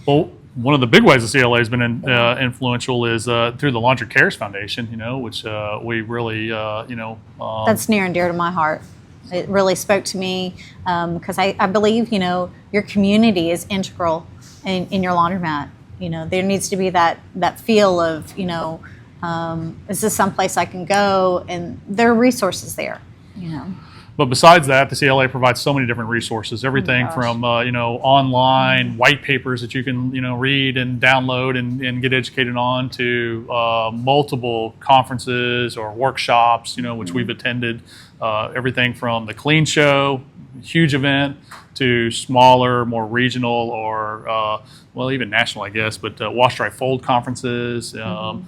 Well, one of the big ways the CLA has been influential is through the Laundry Cares Foundation, which we really, That's near and dear to my heart. It really spoke to me because I believe, your community is integral in your laundromat. There needs to be that feel of, is this someplace I can go? And there are resources there, But besides that, the CLA provides so many different resources, everything from, online white papers that you can, read and download and get educated on to multiple conferences or workshops, which we've attended, everything from the Clean Show, huge event, to smaller, more regional or, even national, I guess, but wash, dry, fold conferences, and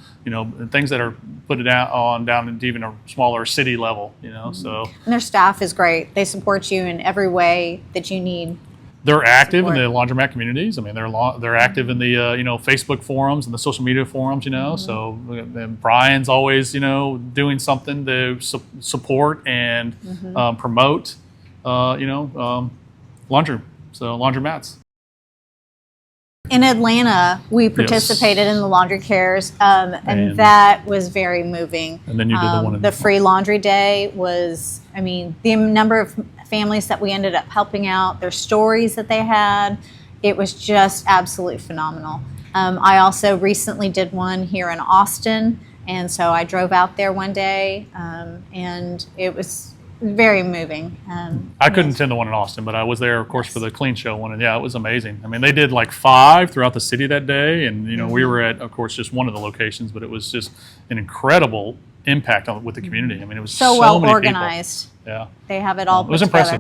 things that are put it down into even a smaller city level, so. And their staff is great. They support you in every way that you need. They're active in the laundromat communities. I mean, they're active in the Facebook forums and the social media forums. So and Brian's always doing something to support and promote laundromats. In Atlanta, we participated in the Laundry Cares, and that was very moving. And then you did the one in the Free Laundry Day was, the number of families that we ended up helping out, their stories that they had, it was just absolutely phenomenal. I also recently did one here in Austin, and so I drove out there one day, and it was very moving. I couldn't attend the one in Austin, but I was there, of course, for the Clean Show one, and yeah, it was amazing. They did like 5 throughout the city that day, and we were at, of course, just one of the locations, but it was just an incredible impact with the community. It was so well many organized. People. Yeah, they have it all. It was impressive.